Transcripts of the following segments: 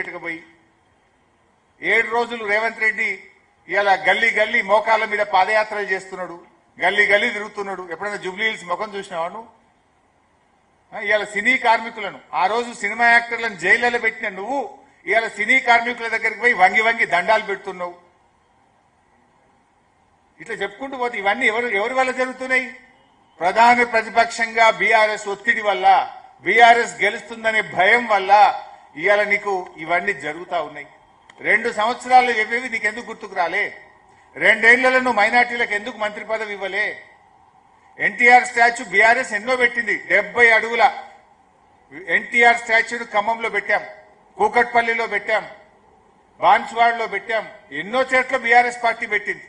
ఇమీడియట్గా పోయి 7 రోజులు రేవంత్ రెడ్డి ఇలా గల్లీ గల్లీ మోకాళ్ళ మీద పాదయాత్రలు చేస్తున్నాడు, గల్లీ గల్లీ తిరుగుతున్నాడు. ఎప్పుడైనా జూబ్లీ హిల్స్ ముఖం చూసినావాను? ఇవాళ సినీ కార్మికులను ఆ రోజు సినిమా యాక్టర్లను జైళ్లలో పెట్టిన నువ్వు ఇవాళ సినీ కార్మికుల దగ్గరికి పోయి వంగి వంగి దండాలు పెడుతున్నావు. ఇట్లా చెప్పుకుంటూ పోతే ఇవన్నీ ఎవరి వల్ల జరుగుతున్నాయి? ప్రధాన ప్రతిపక్షంగా బీఆర్ఎస్ ఒత్తిడి వల్ల, బీఆర్ఎస్ గెలుస్తుందనే భయం వల్ల ఇవాళ నీకు ఇవన్నీ జరుగుతా ఉన్నాయి. 2 సంవత్సరాలు ఇవేవి నీకెందుకు గుర్తుకు రాలే? 2 ఏళ్లలో నువ్వు మైనార్టీలకు ఎందుకు మంత్రి పదవి ఇవ్వలే? ఎన్టీఆర్ స్టాచ్యూ బీఆర్ఎస్ ఎన్నో పెట్టింది. 70 అడుగుల ఎన్టీఆర్ స్టాచ్యూను ఖమ్మంలో పెట్టాం, కూకట్పల్లిలో పెట్టాం, బాన్స్వాడలో పెట్టాం, ఎన్నో చోట్ల బీఆర్ఎస్ పార్టీ పెట్టింది.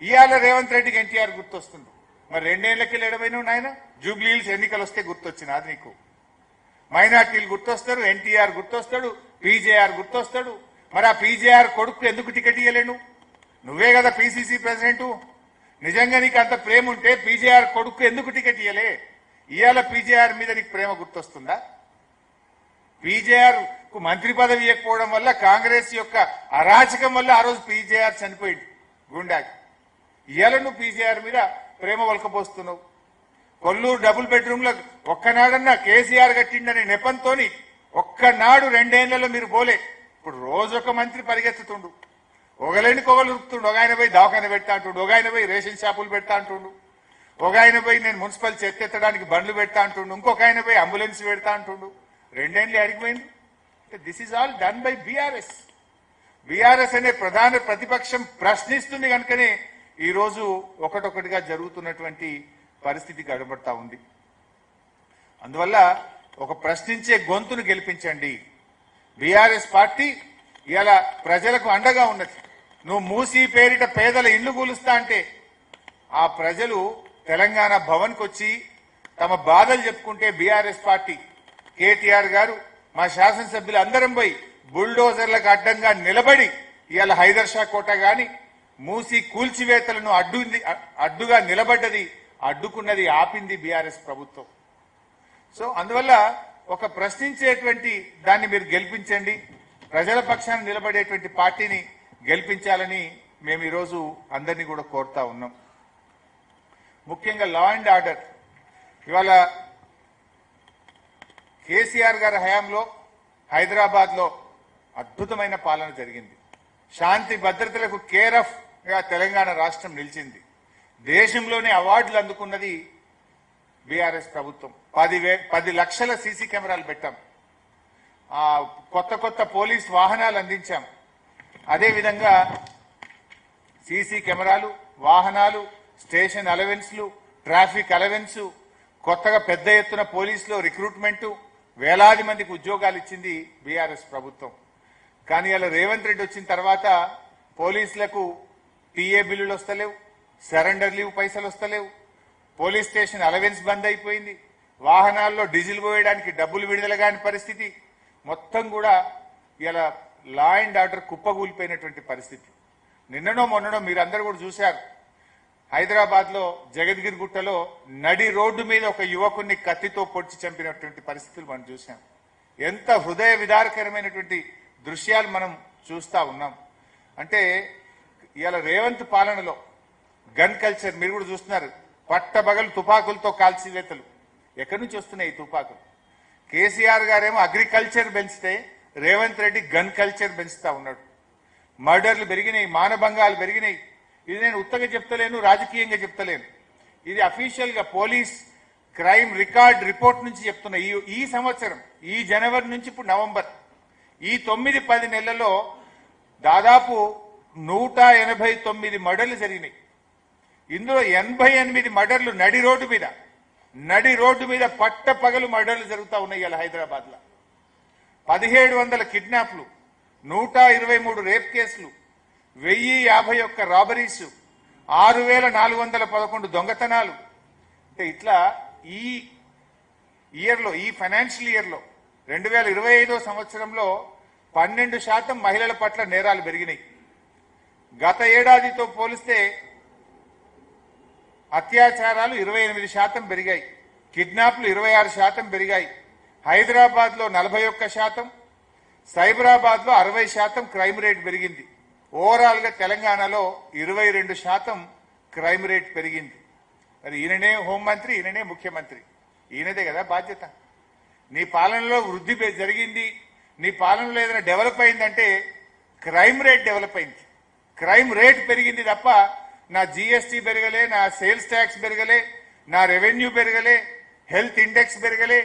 ఇవాళ రేవంత్ రెడ్డికి ఎన్టీఆర్ గుర్తొస్తుంది. మరి 2 ఏళ్లకి ఎడమైనావు నాయన? జూబ్లీ హిల్స్ ఎన్నికలు వస్తే గుర్తొచ్చింది అది నీకు. మైనార్టీలు గుర్తొస్తారు, ఎన్టీఆర్ గుర్తొస్తాడు, పీజేఆర్ గుర్తొస్తాడు. మరి ఆ పీజేఆర్ కొడుకు ఎందుకు టికెట్ ఇవ్వలేను? నువ్వే కదా పీసీసీ ప్రెసిడెంట్. నిజంగా నీకు అంత ప్రేమ ఉంటే పీజేఆర్ కొడుకు ఎందుకు టికెట్ ఇవ్వలే? ఇవాళ పీజేఆర్ మీద నీకు ప్రేమ గుర్తొస్తుందా? పీజేఆర్ కు మంత్రి పదవి ఇవ్వకపోవడం వల్ల, కాంగ్రెస్ యొక్క అరాచకం వల్ల ఆ రోజు పీజేఆర్ చనిపోయింది గుండాకి. ఇవాళ నువ్వు పీజేఆర్ మీద ప్రేమ వలకపోస్తున్నావు. కొల్లూరు డబుల్ బెడ్రూమ్లో ఒక్కనాడన్నా కేసీఆర్ కట్టిండనే నెపంతోని ఒక్కనాడు 2 ఏళ్లలో మీరు పోలే. ఇప్పుడు రోజు ఒక మంత్రి పరిగెత్తుతుండు, ఒకలేని కొగలు ఉరుకుతుండు. ఒక ఆయన పోయి దవాఖాన పెడతా అంటుండు, ఒక ఆయన పోయి రేషన్ షాపులు పెడతా అంటుండు, ఒక ఆయన పోయి నేను మున్సిపల్ చెత్త ఎత్తడానికి బండ్లు పెడతా అంటుండు, ఇంకొక ఆయన పోయి అంబులెన్స్ పెడతా అంటుండు. 2 ఏళ్ళు అడిగిపోయింది. This is all done by BRS. BRS అనే ప్రధాన ప్రతిపక్షం ప్రశ్నిస్తుంది కనుకనే ఈ రోజు ఒకటొకటిగా జరుగుతున్నటువంటి పరిస్థితి కనబడతా ఉంది. అందువల్ల ఒక ప్రశ్నించే గొంతును గెలిపించండి. బీఆర్ఎస్ పార్టీ ఇలా ప్రజలకు అండగా ఉన్నది. నువ్వు మూసీ పేరిట పేదల ఇళ్లు కూలుస్తా అంటే ఆ ప్రజలు తెలంగాణ భవన్కి వచ్చి తమ బాధలు చెప్పుకుంటే బీఆర్ఎస్ పార్టీ కేటీఆర్ గారు మా శాసనసభ్యులు అందరం పోయి బుల్డోజర్లకు అడ్డంగా నిలబడి ఇవాళ హైదర్ షా కోట గాని మూసీ కూల్చివేతలను అడ్డుగా నిలబడ్డది, అడ్డుకున్నది, ఆపింది బీఆర్ఎస్ ప్రభుత్వం. సో అందువల్ల ఒక ప్రశ్నించేటువంటి దాన్ని మీరు గెలిపించండి, ప్రజల పక్షాన నిలబడేటువంటి పార్టీని గెలిపించాలని మేము ఈరోజు అందరినీ కూడా కోరుతా ఉన్నాం. ముఖ్యంగా లా అండ్ ఆర్డర్ ఇవాళ కేసీఆర్ గారి హయాంలో హైదరాబాద్ లో అద్భుతమైన పాలన జరిగింది. శాంతి భద్రతలకు కేర్ ఆఫ్ గా తెలంగాణ రాష్ట్రం నిలిచింది. దేశంలోనే అవార్డులు అందుకున్నది బీఆర్ఎస్ ప్రభుత్వం. 10 లక్షల సీసీ కెమెరాలు పెట్టాం, కొత్త పోలీస్ వాహనాలు అందించాం. అదేవిధంగా సీసీ కెమెరాలు, వాహనాలు, స్టేషన్ అలవెన్స్లు, ట్రాఫిక్ అలవెన్స్, కొత్తగా పెద్ద ఎత్తున పోలీసులో రిక్రూట్మెంటు, వేలాది మందికి ఉద్యోగాలు ఇచ్చింది బీఆర్ఎస్ ప్రభుత్వం. కానీ ఇలా రేవంత్ రెడ్డి వచ్చిన తర్వాత పోలీసులకు టీఏ బిల్లులు వస్తలేవు, సరెండర్ లీవ్ పైసలు వస్తలేవు, పోలీస్ స్టేషన్ అలవెన్స్ బంద్ అయిపోయింది, వాహనాల్లో డీజిల్ పోయడానికి డబ్బులు విడుదల కాని పరిస్థితి. మొత్తం కూడా ఇలా లా అండ్ ఆర్డర్ కుప్పగూలిపోయినటువంటి పరిస్థితి. నిన్ననో మొన్ననో మీరందరూ కూడా చూశారు, హైదరాబాద్ లో జగద్గిరి గుట్టలో నడి రోడ్డు మీద ఒక యువకుడిని కత్తితో పొడిచి చంపినటువంటి పరిస్థితులు మనం చూసాం. ఎంత హృదయ విదారకరమైనటువంటి దృశ్యాలు మనం చూస్తా ఉన్నాం. అంటే ఇవాళ రేవంత్ పాలనలో గన్ కల్చర్ మీరు కూడా చూస్తున్నారు. పట్టబగలు తుపాకులతో కాల్చివేతలు. ఎక్కడి నుంచి వస్తున్నాయి ఈ తుపాకులు? కేసీఆర్ గారేమో అగ్రికల్చర్ పెంచితే రేవంత్ రెడ్డి గన్ కల్చర్ పెంచుతా ఉన్నాడు. మర్డర్లు పెరిగినాయి, మానభంగాలు పెరిగినాయి. ఇది నేను ఉత్తగా చెప్తలేను, రాజకీయంగా చెప్తలేను. ఇది అఫీషియల్ గా పోలీస్ క్రైమ్ రికార్డ్ రిపోర్ట్ నుంచి చెప్తున్నా. ఈ సంవత్సరం ఈ జనవరి నుంచి ఇప్పుడు నవంబర్ ఈ 9-10 నెలల్లో దాదాపు 189 మర్డర్లు జరిగినాయి. ఇందులో 88 మర్డర్లు నడి రోడ్డు మీద పట్టపగలు మర్డర్లు జరుగుతూ ఉన్నాయి. ఇలా హైదరాబాద్ లో 1700 కిడ్నాప్లు, 123 రేప్ కేసులు, 1051 రాబరీస్, 6411 దొంగతనాలు. అంటే ఇట్లా ఈ ఇయర్లో, ఈ ఫైనాన్షియల్ ఇయర్లో 2025 సంవత్సరంలో 12% మహిళల పట్ల నేరాలు పెరిగినాయి. గత ఏడాదితో పోలిస్తే అత్యాచారాలు 28% పెరిగాయి, కిడ్నాప్లు 26% పెరిగాయి. హైదరాబాద్ లో 41%, సైబరాబాద్ లో 60% క్రైమ్ రేట్ పెరిగింది. ఓవరాల్ గా తెలంగాణలో 22% క్రైమ్ రేట్ పెరిగింది. మరి ఈయననే హోంమంత్రి, ఈయననే ముఖ్యమంత్రి, ఈయనదే కదా బాధ్యత. నీ పాలనలో వృద్ధి జరిగింది, నీ పాలనలో ఏదైనా డెవలప్ అయిందంటే క్రైమ్ రేట్ డెవలప్ అయింది, క్రైమ్ రేట్ పెరిగింది తప్ప నా జీఎస్టీ పెరగలే, నా సేల్స్ ట్యాక్స్ పెరగలే, నా రెవెన్యూ పెరగలే, హెల్త్ ఇండెక్స్ పెరగలే.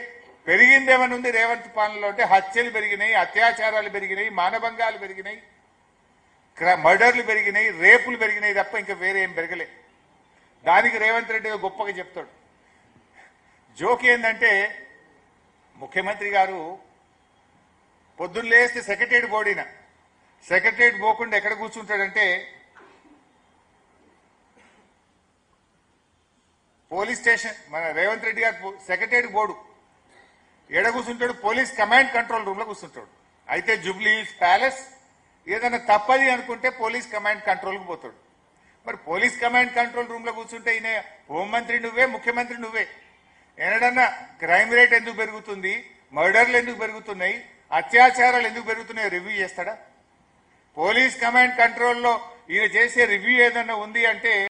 పెరిగిందేమని ఉంది రేవంత్ పాలనలో అంటే హత్యలు పెరిగినాయి, అత్యాచారాలు పెరిగినాయి, మానభంగాలు పెరిగినాయి, మర్డర్లు పెరిగినాయి, రేపులు పెరిగినాయి తప్ప ఇంకా వేరే ఏం పెరగలే. దానికి రేవంత్ రెడ్డి గొప్పగా చెప్తాడు. జోక్ ఏంటంటే ముఖ్యమంత్రి గారు పొద్దున్న లేస్తే సెక్రటరియట్ బోర్డిన సెక్రటరియట్ పోకుండా ఎక్కడ కూర్చుంటాడంటే పోలీస్ స్టేషన్. మన రేవంత్ రెడ్డి గారు సెక్రటరియట్ బోర్డు ఎడ కూర్చుంటాడు? పోలీస్ కమాండ్ కంట్రోల్ రూమ్ లో కూర్చుంటాడు. అయితే జూబ్లీ హిల్స్ ప్యాలెస్ ఏదైనా తప్పది అనుకుంటే పోలీస్ కమాండ్ కంట్రోల్కి పోతాడు. మరి పోలీస్ కమాండ్ కంట్రోల్ రూమ్ లో కూర్చుంటే ఈయన హోంమంత్రి నువ్వే, ముఖ్యమంత్రి నువ్వే. ఏనాడన్నా క్రైమ్ రేట్ ఎందుకు పెరుగుతుంది, మర్డర్లు ఎందుకు పెరుగుతున్నాయి, అత్యాచారాలు ఎందుకు పెరుగుతున్నాయో రివ్యూ చేస్తాడా? పోలీస్ కమాండ్ కంట్రోల్లో ఈయన చేసే రివ్యూ ఏదన్నా ఉంది అంటే